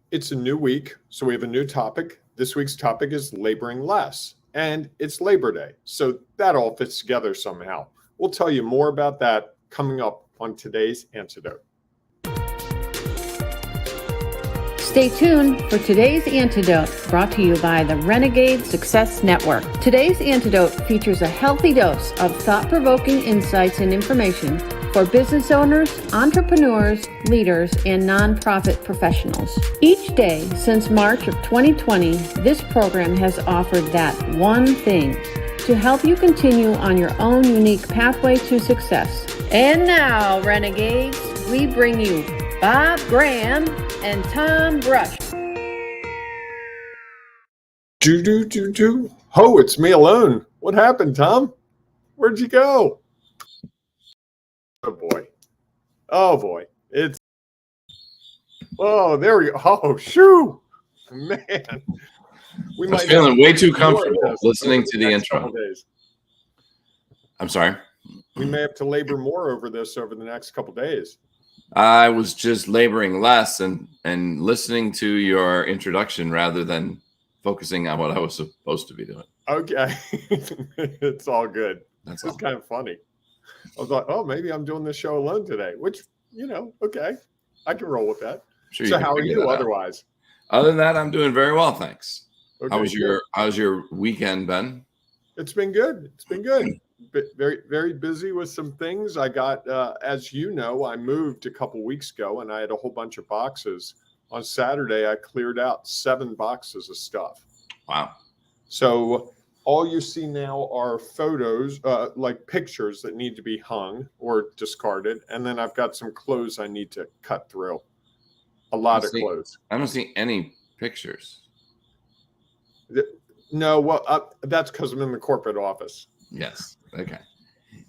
It's a new week, so we have a new topic. This week's topic is laboring less, and it's Labor Day, so that all fits together somehow. We'll tell you more about that coming up on today's Antidote. Stay tuned for today's Antidote, brought to you by the Renegade Success Network. Today's Antidote features a healthy dose of thought-provoking insights and information for business owners, entrepreneurs, leaders, and nonprofit professionals. Each day since March of 2020, this program has offered that one thing to help you continue on your own unique pathway to success. And now, Renegades, we bring you Bob Graham and Tom Brush. Ho, it's me alone. What happened, Tom? Where'd you go? Oh boy. There we go. Oh, shoo. Man. I was feeling way too comfortable listening to the intro. I'm sorry. We may have to labor more over this over the next couple days. I was just laboring less and listening to your introduction rather than focusing on what I was supposed to be doing. Okay. It's all good. That's just kind of funny. I was like, oh, maybe I'm doing this show alone today, which, okay. I can roll with that. Sure. So how are you otherwise? Other than that, I'm doing very well, thanks. Okay, how's your weekend been? It's been good. Very, very busy with some things. I got, as you know, I moved a couple weeks ago and I had a whole bunch of boxes. On Saturday, I cleared out 7 boxes of stuff. Wow. So all you see now are photos, like pictures that need to be hung or discarded. And then I've got some clothes I need to cut through. A lot of clothes. I don't see any pictures. No, well, that's because I'm in the corporate office. Yes. Okay.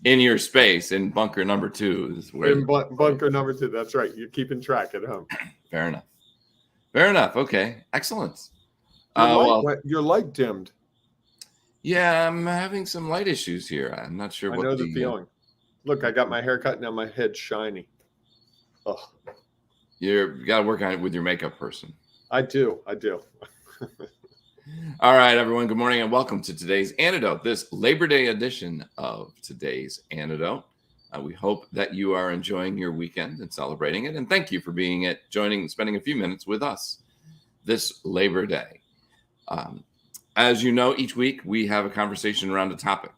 In your space, in bunker number 2 is where. In bunker number 2. That's right. You're keeping track at home. Fair enough. Okay. Excellent. Your light dimmed. Yeah, I'm having some light issues here. I'm not sure what. I know the feeling. Look, I got my hair cut, now my head's shiny. Ugh. You got to work on it with your makeup person. I do. All right, everyone. Good morning and welcome to today's Antidote, this Labor Day edition of today's Antidote. We hope that you are enjoying your weekend and celebrating it. And thank you for spending a few minutes with us this Labor Day. As you know, each week we have a conversation around a topic.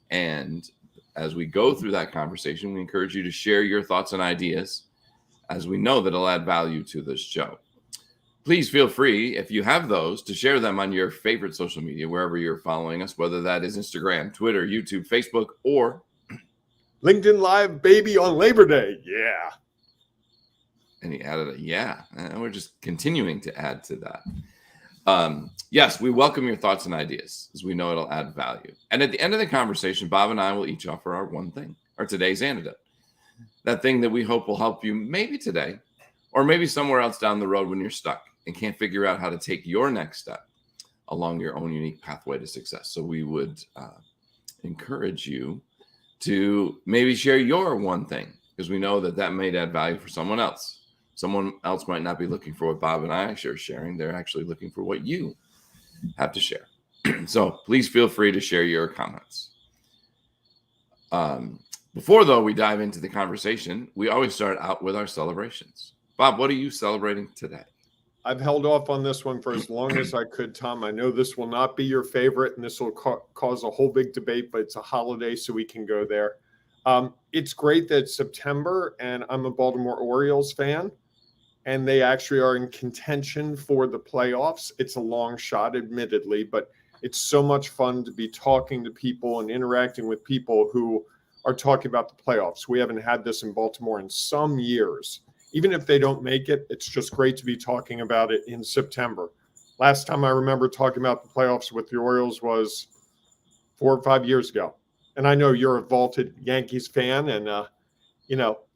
And as we go through that conversation, we encourage you to share your thoughts and ideas, as we know that it'll add value to this show. Please feel free, if you have those, to share them on your favorite social media, wherever you're following us, whether that is Instagram, Twitter, YouTube, Facebook, or LinkedIn Live, baby, on Labor Day. Yeah. And he added a yeah. And we're just continuing to add to that. Yes, we welcome your thoughts and ideas, as we know it'll add value. And at the end of the conversation, Bob and I will each offer our one thing, or today's antidote. That thing that we hope will help you maybe today, or maybe somewhere else down the road when you're stuck and can't figure out how to take your next step along your own unique pathway to success. So we would encourage you to maybe share your one thing, because we know that may add value for someone else. Someone else might not be looking for what Bob and I are sharing. They're actually looking for what you have to share. So please feel free to share your comments. Before, though, we dive into the conversation, we always start out with our celebrations. Bob, what are you celebrating today? I've held off on this one for as long as I could, Tom. I know this will not be your favorite, and this will cause a whole big debate, but it's a holiday, so we can go there. It's great that it's September, and I'm a Baltimore Orioles fan, and they actually are in contention for the playoffs. It's a long shot, admittedly, but it's so much fun to be talking to people and interacting with people who are talking about the playoffs. We haven't had this in Baltimore in some years. Even if they don't make it, it's just great to be talking about it in September. Last time I remember talking about the playoffs with the Orioles was 4 or 5 years ago. And I know you're a vaulted Yankees fan, and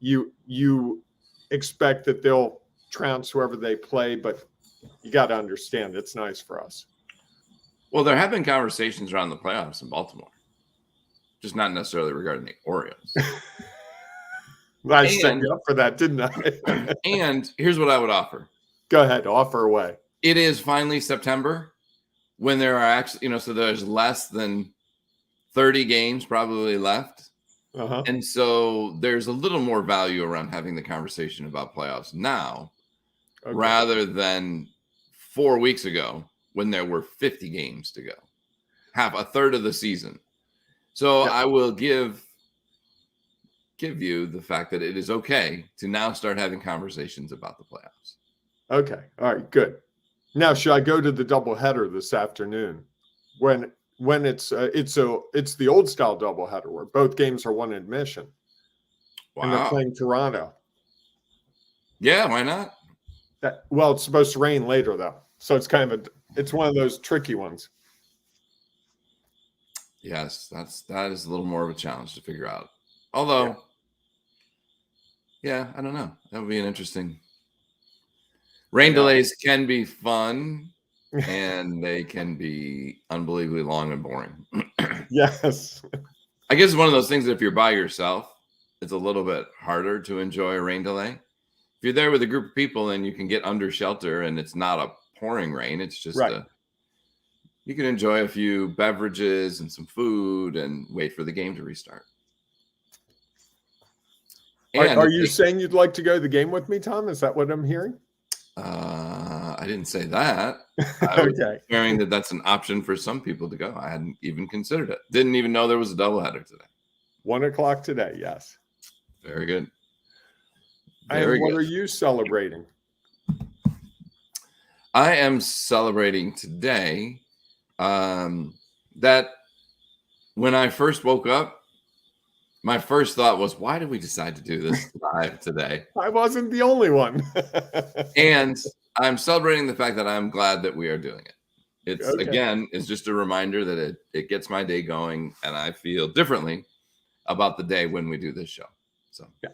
you expect that they'll trounce whoever they play, but you got to understand it's nice for us. Well, there have been conversations around the playoffs in Baltimore, just not necessarily regarding the Orioles. I set you up for that, didn't I? And here's what I would offer. Go ahead, offer away. It is finally September when there are actually, so there's less than 30 games probably left. Uh-huh. And so there's a little more value around having the conversation about playoffs now Okay. rather than 4 weeks ago when there were 50 games to go, a third of the season. So Yep. I will give you the fact that it is okay to now start having conversations about the playoffs. Okay. All right, good. Now, should I go to the doubleheader this afternoon when it's the old style doubleheader where both games are one admission and they're Wow. playing Toronto? Yeah, why not? Well, it's supposed to rain later though, so it's it's one of those tricky ones. Yes, that is a little more of a challenge to figure out. Although, yeah, I don't know. That would be an interesting. Rain delays can be fun, and they can be unbelievably long and boring. Yes. I guess it's one of those things that if you're by yourself, it's a little bit harder to enjoy a rain delay. If you're there with a group of people and you can get under shelter and it's not a pouring rain, it's just Right. you can enjoy a few beverages and some food and wait for the game to restart. Are you saying you'd like to go to the game with me, Tom? Is that what I'm hearing? I didn't say that. I was Okay. sharing that that's an option for some people to go. I hadn't even considered it. Didn't even know there was a doubleheader today. 1:00 today. Yes. Very good. And what are you celebrating? I am celebrating today that when I first woke up, my first thought was, why did we decide to do this live today? I wasn't the only one. And I'm celebrating the fact that I'm glad that we are doing it. It's again, it's just a reminder that it gets my day going and I feel differently about the day when we do this show. So yeah.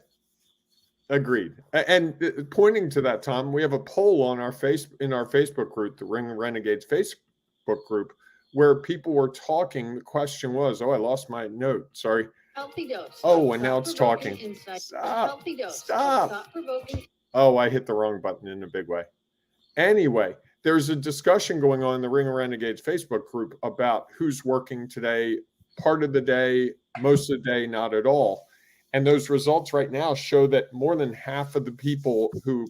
Agreed. And pointing to that, Tom, we have a poll on our Facebook group, the Ring Renegades Facebook group, where people were talking. The question was, I lost my note. Sorry. Healthy dose. Oh, and now it's talking. Stop. Stop. Oh, I hit the wrong button in a big way. Anyway, there's a discussion going on in the Ring of Renegades Facebook group about who's working today, part of the day, most of the day, not at all. And those results right now show that more than half of the people who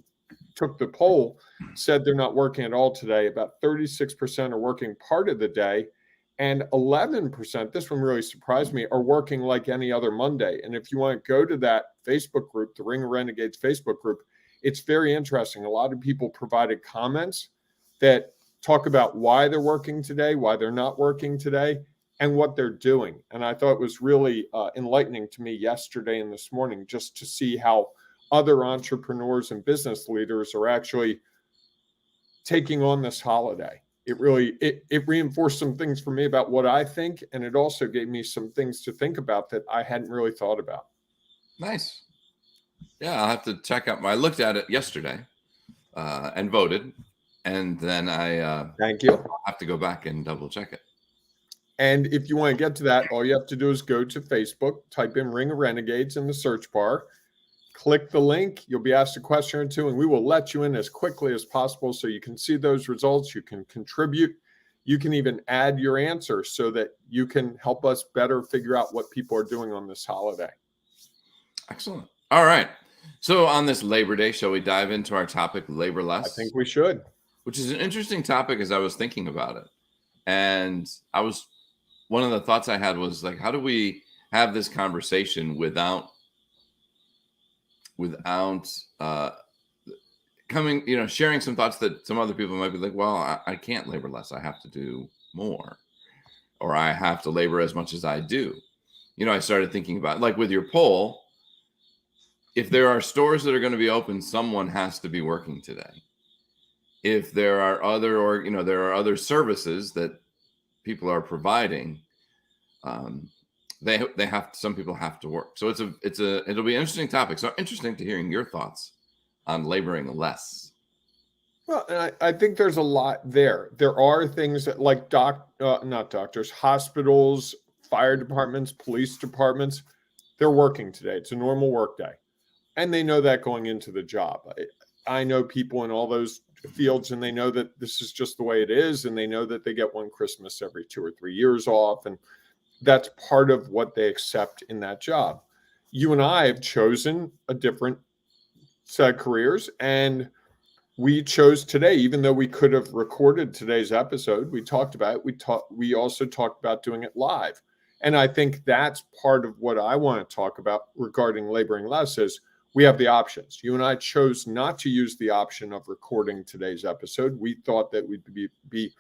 took the poll said they're not working at all today. About 36% are working part of the day. And 11%, this one really surprised me, are working like any other Monday. And if you want to go to that Facebook group, the Ring of Renegades Facebook group, it's very interesting. A lot of people provided comments that talk about why they're working today, why they're not working today, and what they're doing. And I thought it was really enlightening to me yesterday and this morning just to see how other entrepreneurs and business leaders are actually taking on this holiday. It really it reinforced some things for me about what I think, and it also gave me some things to think about that I hadn't really thought about. Nice. Yeah, I'll have to check out. I looked at it yesterday and voted, and then I thank you. I'll have to go back and double check it. And if you want to get to that, all you have to do is go to Facebook, type in Ring of Renegades in the search bar. Click the link. You'll be asked a question or two, and we will let you in as quickly as possible so you can see those results. You can contribute. You can even add your answer so that you can help us better figure out what people are doing on this holiday. Excellent. All right. So on this Labor Day, shall we dive into our topic, labor less? I think we should. Which is an interesting topic as I was thinking about it. And one of the thoughts I had was like, how do we have this conversation without sharing some thoughts that some other people might be like, well, I can't labor less. I have to do more, or I have to labor as much as I do. I started thinking about, like with your poll, if there are stores that are going to be open, someone has to be working today. If there are other services that people are providing, some people have to work. So it'll be an interesting topic. So interesting to hearing your thoughts on laboring less. Well, and I think there's a lot there. There are things that like not doctors, hospitals, fire departments, police departments, they're working today. It's a normal work day. And they know that going into the job. I know people in all those fields and they know that this is just the way it is. And they know that they get one Christmas every 2 or 3 years off. And that's part of what they accept in that job. You and I have chosen a different set of careers, and we chose today, even though we could have recorded today's episode, we talked about it. We also talked about doing it live. And I think that's part of what I want to talk about regarding laboring less is we have the options. You and I chose not to use the option of recording today's episode. We thought that would be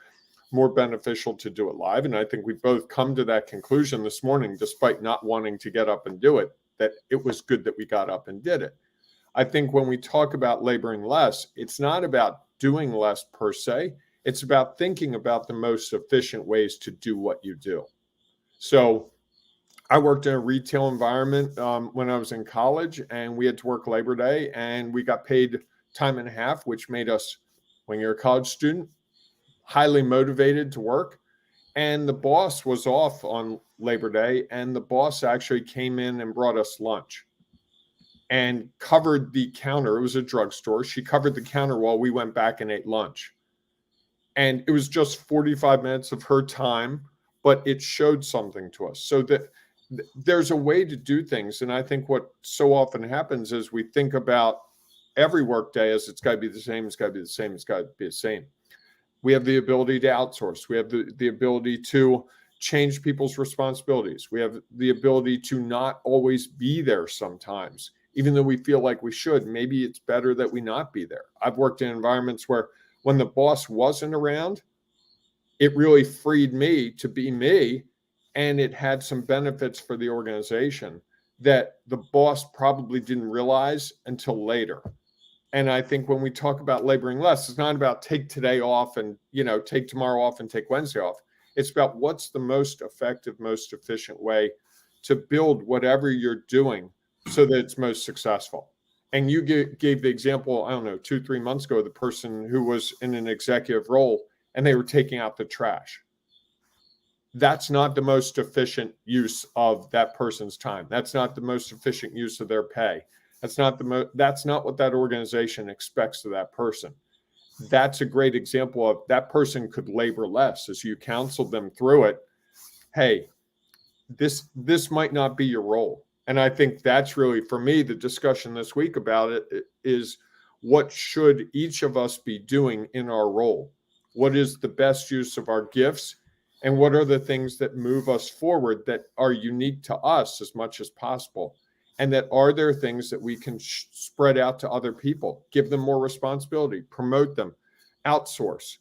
more beneficial to do it live. And I think we both come to that conclusion this morning, despite not wanting to get up and do it, that it was good that we got up and did it. I think when we talk about laboring less, it's not about doing less per se. It's about thinking about the most efficient ways to do what you do. So I worked in a retail environment when I was in college, and we had to work Labor Day, and we got paid time and a half, which made us, when you're a college student, highly motivated to work. And the boss was off on Labor Day, and the boss actually came in and brought us lunch and covered the counter. It was a drugstore. She covered the counter while we went back and ate lunch. And it was just 45 minutes of her time, but it showed something to us. So that there's a way to do things. And I think what so often happens is we think about every work day as it's got to be the same, it's got to be the same, it's got to be the same. We have the ability to outsource. We have the ability to change people's responsibilities. We have the ability to not always be there sometimes, even though we feel like we should. Maybe it's better that we not be there. I've worked in environments where when the boss wasn't around, it really freed me to be me, and it had some benefits for the organization that the boss probably didn't realize until later. And I think when we talk about laboring less, it's not about take today off and, take tomorrow off and take Wednesday off. It's about what's the most effective, most efficient way to build whatever you're doing so that it's most successful. And you gave the example, I don't know, 2-3 months ago, the person who was in an executive role and they were taking out the trash. That's not the most efficient use of that person's time. That's not the most efficient use of their pay. That's not what that organization expects of that person. That's a great example of that person could labor less as you counseled them through it. Hey, this might not be your role. And I think that's really, for me, the discussion this week about it is what should each of us be doing in our role? What is the best use of our gifts? And what are the things that move us forward that are unique to us as much as possible? And that are there things that we can spread out to other people, give them more responsibility, promote them, outsource,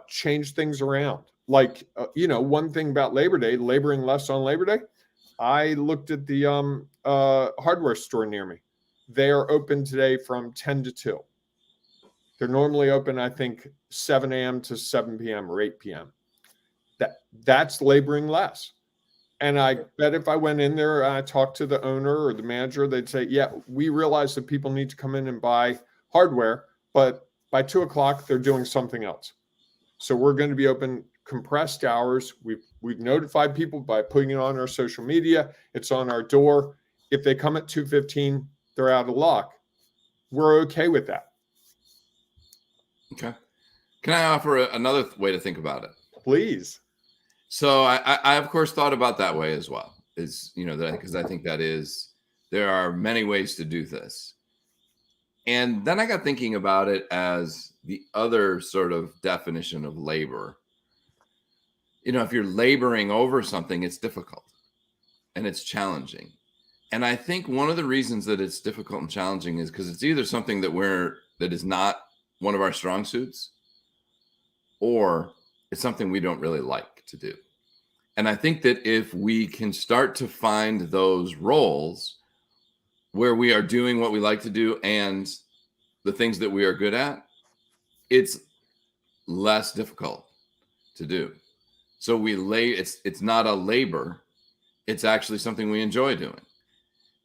change things around. Like, one thing about Labor Day, laboring less on Labor Day, I looked at the hardware store near me. They are open today from 10 to 2. They're normally open, I think, 7 a.m. to 7 p.m. or 8 p.m. That's laboring less. And I bet if I went in there and I talked to the owner or the manager, they'd say, yeah, we realize that people need to come in and buy hardware, but by 2 o'clock, they're doing something else. So we're going to be open compressed hours. We've notified people by putting it on our social media. It's on our door. If they come at 2:15, they're out of luck. We're okay with that. Okay. Can I offer another way to think about it? Please. So I of course thought about that way as well. Is because I think there are many ways to do this. And then I got thinking about it as the other sort of definition of labor. If you're laboring over something, it's difficult and it's challenging. And I think one of the reasons that it's difficult and challenging is because it's either something that is not one of our strong suits, or it's something we don't really like to do. And I think that if we can start to find those roles where we are doing what we like to do and the things that we are good at, it's less difficult to do. So it's not a labor, it's actually something we enjoy doing.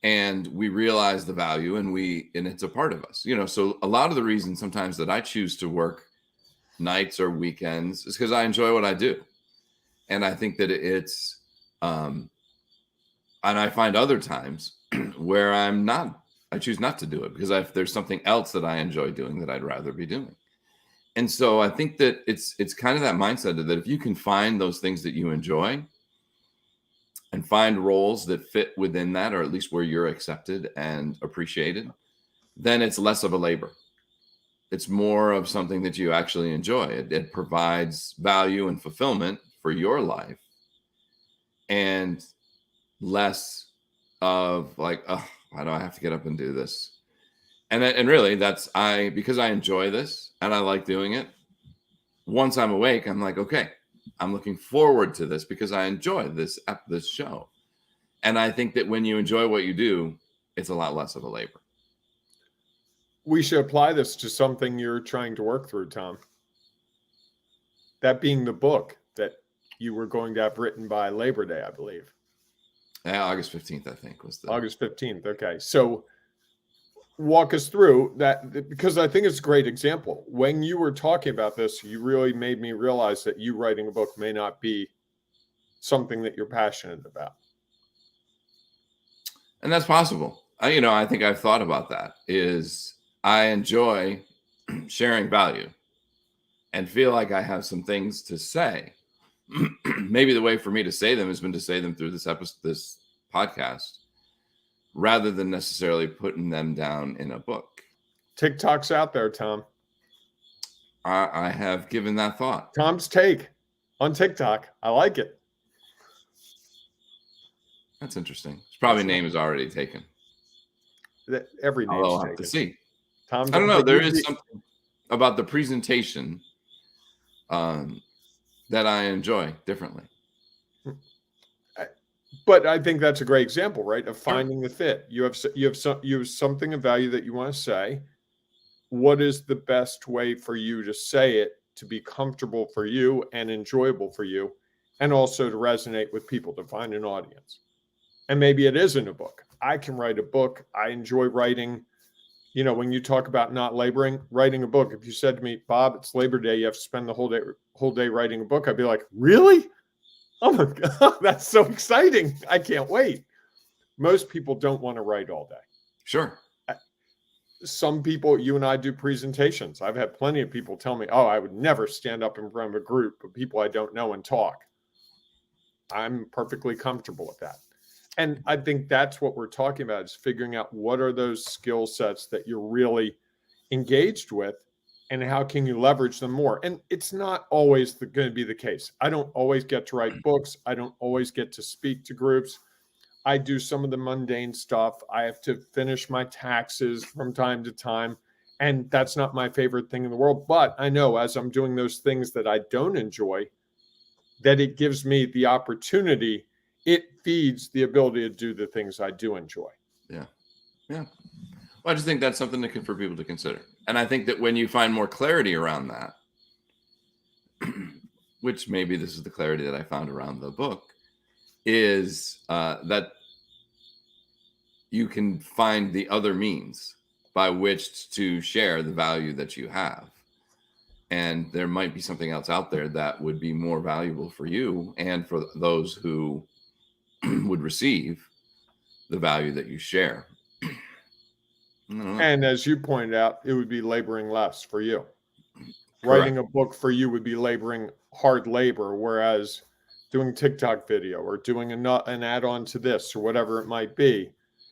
And we realize the value and it's a part of us. So a lot of the reason sometimes that I choose to work nights or weekends is because I enjoy what I do. And I think that it's, and I find other times where I choose not to do it because there's something else that I enjoy doing that I'd rather be doing. And so I think that it's kind of that mindset that if you can find those things that you enjoy and find roles that fit within that, or at least where you're accepted and appreciated, then it's less of a labor. It's more of something that you actually enjoy. It provides value and fulfillment for your life, and less of like, oh, why do I have to get up and do this? And really, because I enjoy this and I like doing it. Once I'm awake, I'm like, okay, I'm looking forward to this because I enjoy this show. And I think that when you enjoy what you do, it's a lot less of a labor. We should apply this to something you're trying to work through, Tom. That being the book that you were going to have written by Labor Day, I believe. Yeah, August 15th, I think, was the August 15th. Okay. So walk us through that, because I think it's a great example. When you were talking about this, you really made me realize that you writing a book may not be something that you're passionate about. And that's possible. I think I've thought about that. Is I enjoy sharing value and feel like I have some things to say. Maybe the way for me to say them has been to say them through this podcast, rather than necessarily putting them down in a book. TikTok's out there, Tom. I have given that thought. Tom's take on TikTok. I like it. That's interesting. It's probably name is already taken. Every name's I'll taken. have to see. Tom, I don't know. There is something about the presentation that I enjoy differently. But I think that's a great example, right, of finding the fit. You have something of value that you want to say. What is the best way for you to say it to be comfortable for you and enjoyable for you, and also to resonate with people, to find an audience? And maybe it isn't a book. I can write a book. I enjoy writing. When you talk about not laboring, writing a book, if you said to me, Bob, it's Labor Day, you have to spend the whole day writing a book, I'd be like, really? Oh my God, that's so exciting. I can't wait. Most people don't want to write all day. Sure. Some people, you and I do presentations. I've had plenty of people tell me, oh, I would never stand up in front of a group of people I don't know and talk. I'm perfectly comfortable with that. And I think that's what we're talking about, is figuring out what are those skill sets that you're really engaged with, and how can you leverage them more? And it's not always going to be the case. I don't always get to write books. I don't always get to speak to groups. I do some of the mundane stuff. I have to finish my taxes from time to time. And that's not my favorite thing in the world. But I know as I'm doing those things that I don't enjoy, that it gives me the opportunity. It feeds the ability to do the things I do enjoy. Yeah. Yeah. Well, I just think that's something for people to consider. And I think that when you find more clarity around that, which maybe this is the clarity that I found around the book, is that you can find the other means by which to share the value that you have. And there might be something else out there that would be more valuable for you and for those who would receive the value that you share. And as you pointed out, it would be laboring less for you. Correct. Writing a book for you would be laboring hard labor, whereas doing TikTok video or doing an add-on to this or whatever it might be,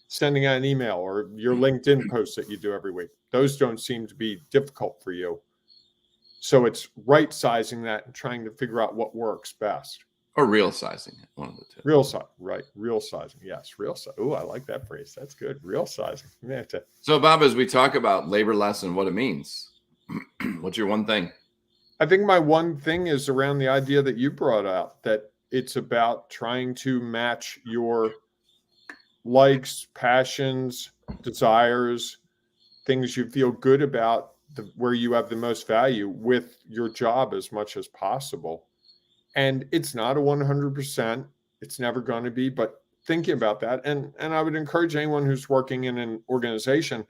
sending out an email or your LinkedIn posts that you do every week, those don't seem to be difficult for you. So it's right sizing that and trying to figure out what works best. Or real sizing it, one of the two. Real size, right? Real sizing, yes. Real size. Oh, I like that phrase. That's good. Real sizing. So, Bob, as we talk about labor less and what it means, what's your one thing? I think my one thing is around the idea that you brought out, that it's about trying to match your likes, passions, desires, things you feel good about, where you have the most value, with your job as much as possible. And it's not a 100%. It's never going to be, but thinking about that. And I would encourage anyone who's working in an organization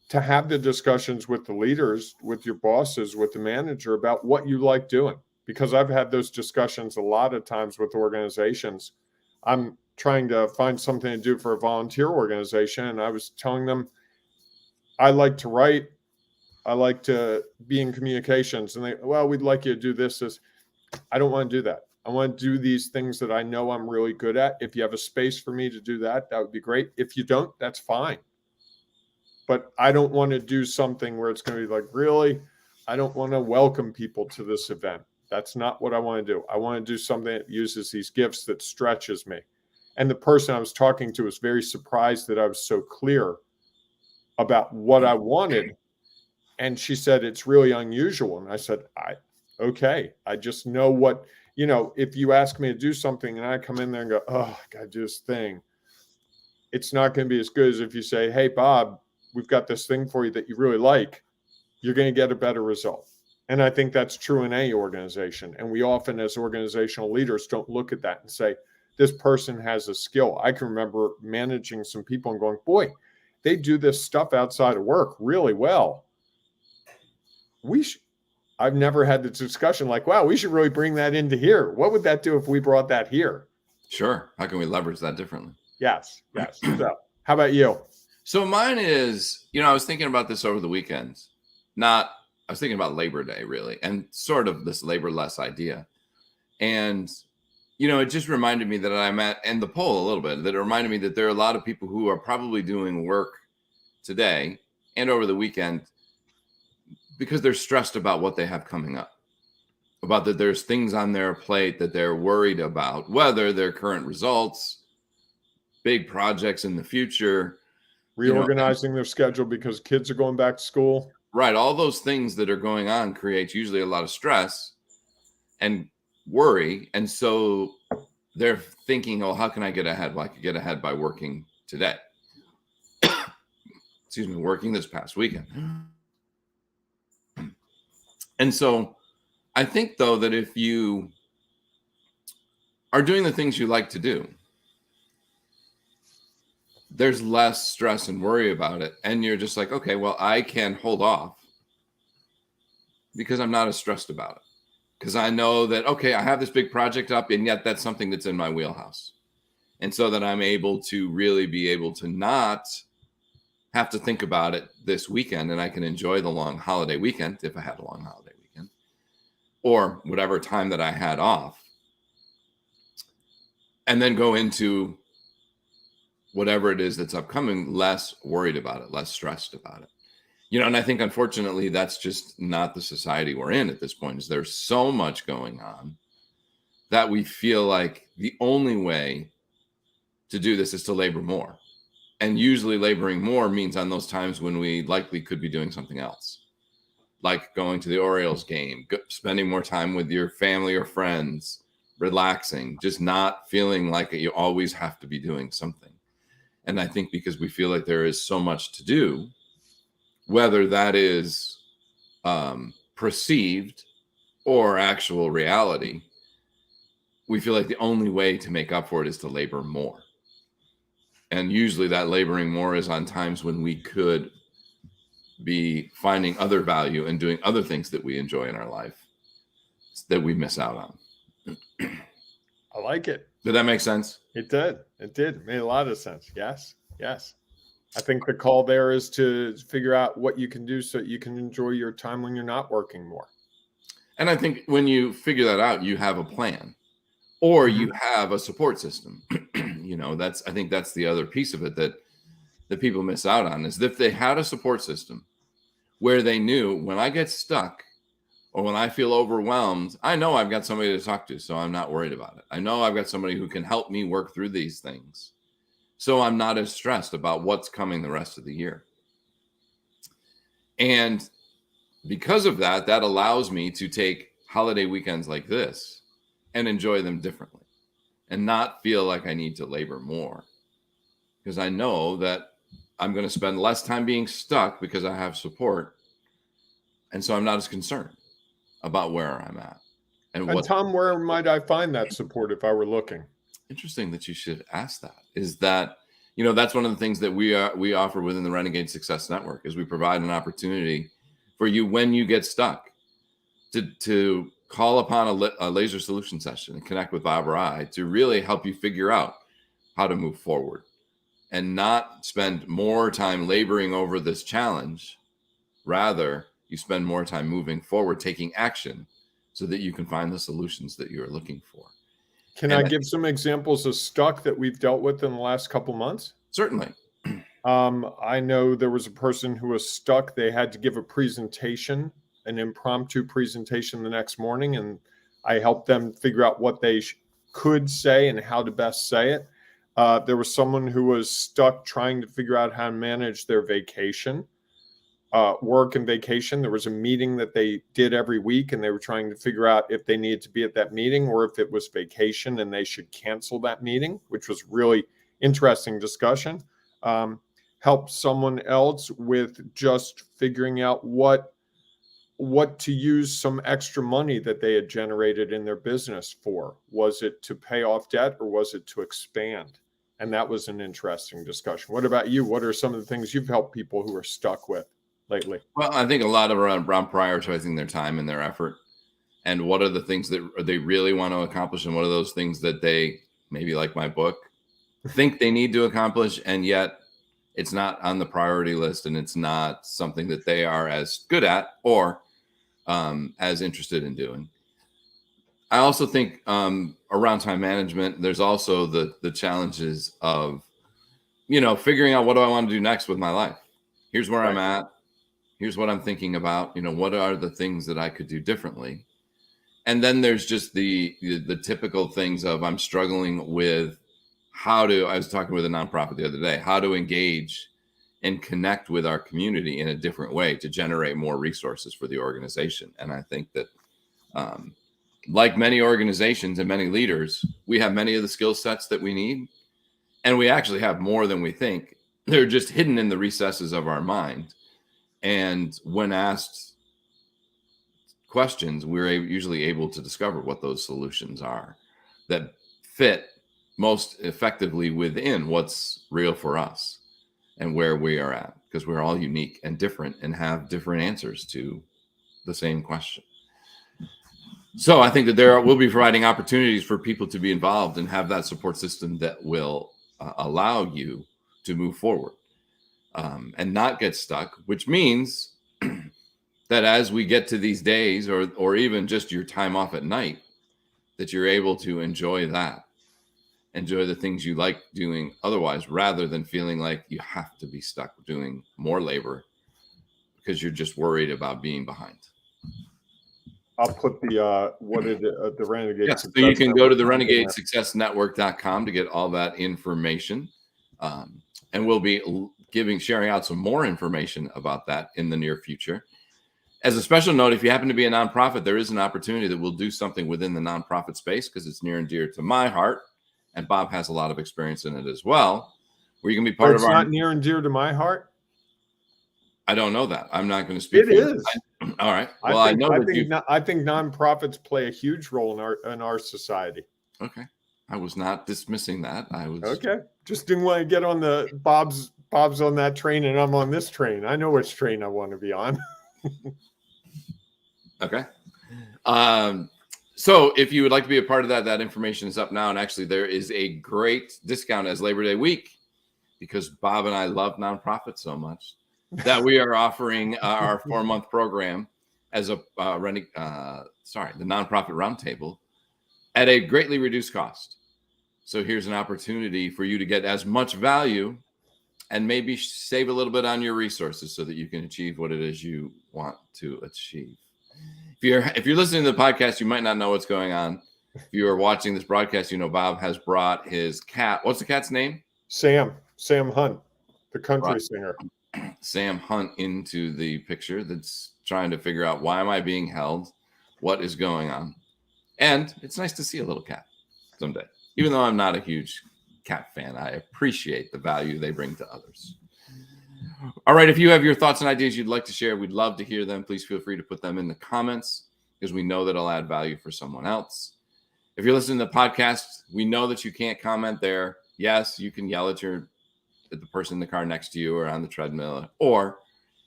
to have the discussions with the leaders, with your bosses, with the manager about what you like doing. Because I've had those discussions a lot of times with organizations. I'm trying to find something to do for a volunteer organization. And I was telling them, I like to write. I like to be in communications, and well, we'd like you to do this. I don't want to do that. I want to do these things that I know I'm really good at. If you have a space for me to do that, that would be great. If you don't, that's fine. But I don't want to do something where it's going to be like, really, I don't want to welcome people to this event. That's not what I want to do. I want to do something that uses these gifts that stretches me. And the person I was talking to was very surprised that I was so clear about what I wanted. And she said, it's really unusual. And I said, okay, I just know what, if you ask me to do something and I come in there and go, oh, I got to do this thing, it's not going to be as good as if you say, hey, Bob, we've got this thing for you that you really like. You're going to get a better result. And I think that's true in any organization. And we often, as organizational leaders, don't look at that and say, this person has a skill. I can remember managing some people and going, boy, they do this stuff outside of work really well. I've never had this discussion like, wow, we should really bring that into here. What would that do if we brought that here? Sure. How can we leverage that differently? Yes. So how about you? So mine is, I was thinking about this over the weekend. I was thinking about Labor Day, really, and sort of this labor less idea. And, it just reminded me that I'm and the poll a little bit, that it reminded me that there are a lot of people who are probably doing work today and over the weekend because they're stressed about what they have coming up, about that there's things on their plate that they're worried about, whether their current results, big projects in the future, reorganizing their schedule because kids are going back to school. Right. All those things that are going on creates usually a lot of stress and worry. And so they're thinking, oh, how can I get ahead? Well, I could get ahead by working today. Excuse me, working this past weekend. And so I think, though, that if you are doing the things you like to do, there's less stress and worry about it. And you're just like, okay, well, I can hold off because I'm not as stressed about it. Because I know that, okay, I have this big project up, and yet that's something that's in my wheelhouse. And so that I'm able to really be able to not have to think about it this weekend, and I can enjoy the long holiday weekend if I had a long holiday weekend or whatever time that I had off, and then go into whatever it is that's upcoming, less worried about it, less stressed about it. And I think, unfortunately, that's just not the society we're in at this point. Is there's so much going on that we feel like the only way to do this is to labor more. And usually laboring more means on those times when we likely could be doing something else, like going to the Orioles game, spending more time with your family or friends, relaxing, just not feeling like you always have to be doing something. And I think because we feel like there is so much to do, whether that is perceived or actual reality, we feel like the only way to make up for it is to labor more. And usually that laboring more is on times when we could be finding other value and doing other things that we enjoy in our life that we miss out on. I like it. Did that make sense? It did. It made a lot of sense. Yes. I think the call there is to figure out what you can do so you can enjoy your time when you're not working more. And I think when you figure that out, you have a plan or you have a support system. I think that's the other piece of it that people miss out on, is if they had a support system where they knew, when I get stuck or when I feel overwhelmed, I know I've got somebody to talk to, so I'm not worried about it. I know I've got somebody who can help me work through these things, so I'm not as stressed about what's coming the rest of the year. And because of that, that allows me to take holiday weekends like this and enjoy them differently and not feel like I need to labor more, because I know that I'm going to spend less time being stuck because I have support. And so I'm not as concerned about where I'm at. And Tom, where might I find that support if I were looking? Interesting that you should ask that. Is that, that's one of the things that we offer within the Renegade Success Network, is we provide an opportunity for you when you get stuck to call upon a laser solution session and connect with Bob or I to really help you figure out how to move forward and not spend more time laboring over this challenge, rather you spend more time moving forward, taking action so that you can find the solutions that you're looking for. Can I give some examples of stuck that we've dealt with in the last couple months? Certainly. I know there was a person who was stuck. They had to give a presentation, an impromptu presentation the next morning, and I helped them figure out what they could say and how to best say it. There was someone who was stuck trying to figure out how to manage their vacation, work and vacation. There was a meeting that they did every week, and they were trying to figure out if they needed to be at that meeting or if it was vacation and they should cancel that meeting, which was really interesting discussion. Help someone else with just figuring out what to use some extra money that they had generated in their business for. Was it to pay off debt or was it to expand? And that was an interesting discussion. What about you? What are some of the things you've helped people who are stuck with lately? Well, I think a lot around prioritizing their time and their effort, and what are the things that they really want to accomplish, and what are those things that they, maybe like my book, think they need to accomplish, and yet it's not on the priority list, and it's not something that they are as good at or as interested in doing. I also think around time management, there's also the challenges of, figuring out what do I want to do next with my life. Here's where I'm at. Here's what I'm thinking about. What are the things that I could do differently? And then there's just the typical things of, I'm struggling with I was talking with a nonprofit the other day, how to engage and connect with our community in a different way to generate more resources for the organization. And I think that like many organizations and many leaders, we have many of the skill sets that we need, and we actually have more than we think. They're just hidden in the recesses of our mind. And when asked questions, we're usually able to discover what those solutions are that fit most effectively within what's real for us and where we are at, because we're all unique and different and have different answers to the same question. So I think that we'll be providing opportunities for people to be involved and have that support system that will allow you to move forward and not get stuck, which means that as we get to these days, or even just your time off at night, that you're able to enjoy the things you like doing otherwise, rather than feeling like you have to be stuck doing more labor because you're just worried about being behind. I'll put the Renegade. Yes, so you can go to the renegadesuccessnetwork.com to get all that information. And we'll be sharing out some more information about that in the near future. As a special note, if you happen to be a nonprofit, there is an opportunity that we'll do something within the nonprofit space, because it's near and dear to my heart. And Bob has a lot of experience in it as well, where you can be part of our. It's not near and dear to my heart. I don't know that. I'm not going to speak. It is. All right. Well, I think nonprofits play a huge role in our society. Okay. I was not dismissing that. I was okay. Just didn't want to get on the Bob's on that train and I'm on this train. I know which train I want to be on. Okay. So if you would like to be a part of that information is up now. And actually, there is a great discount as Labor Day week, because Bob and I love nonprofits so much that we are offering our 4-month program as the Nonprofit Roundtable at a greatly reduced cost. So here's an opportunity for you to get as much value and maybe save a little bit on your resources so that you can achieve what it is you want to achieve. If you're listening to the podcast, you might not know what's going on. If you are watching this broadcast, Bob has brought his cat. What's the cat's name? Sam Hunt, the country singer. Sam Hunt into the picture, that's trying to figure out, why am I being held? What is going on? And it's nice to see a little cat someday. Even though I'm not a huge cat fan, I appreciate the value they bring to others. All right. If you have your thoughts and ideas you'd like to share, we'd love to hear them. Please feel free to put them in the comments, because we know that it'll add value for someone else. If you're listening to the podcast, we know that you can't comment there. Yes, you can yell at the person in the car next to you or on the treadmill, or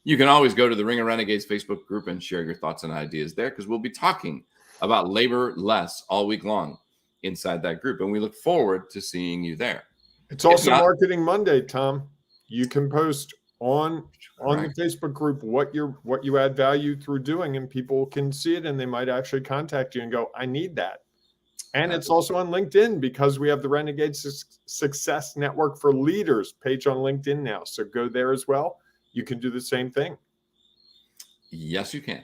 you can always go to the Ring of Renegades Facebook group and share your thoughts and ideas there, because we'll be talking about labor less all week long inside that group. And we look forward to seeing you there. It's also Marketing Monday, Tom. You can post on Correct. the Facebook group what you add value through doing, and people can see it and they might actually contact you and go, I need that. And it's also on LinkedIn because we have the Renegade Success Network for Leaders page on LinkedIn now. So go there as well. You can do the same thing. Yes, you can.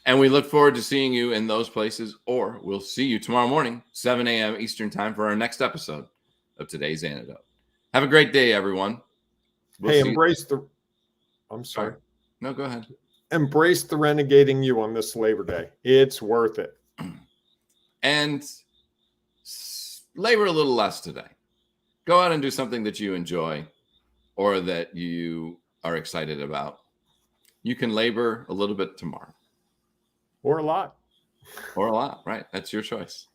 And we look forward to seeing you in those places, or we'll see you tomorrow morning, 7 a.m. Eastern time for our next episode of Today's Antidote. Have a great day, everyone. Hey, I'm sorry. No, go ahead. Embrace the renegading you on this Labor Day. It's worth it. And labor a little less today. Go out and do something that you enjoy or that you are excited about. You can labor a little bit tomorrow. Or a lot. Or a lot, right? That's your choice.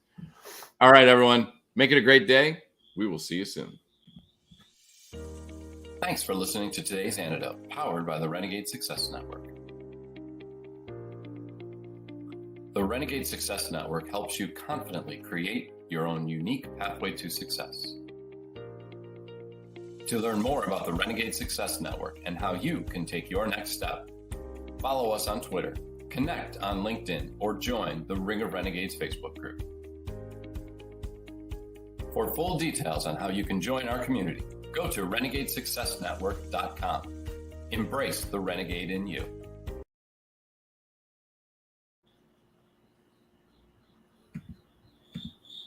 All right, everyone. Make it a great day. We will see you soon. Thanks for listening to Today's Antidote, powered by the Renegade Success Network. The Renegade Success Network helps you confidently create your own unique pathway to success. To learn more about the Renegade Success Network and how you can take your next step, follow us on Twitter, connect on LinkedIn, or join the Ring of Renegades Facebook group. For full details on how you can join our community, go to renegadesuccessnetwork.com. Embrace the renegade in you.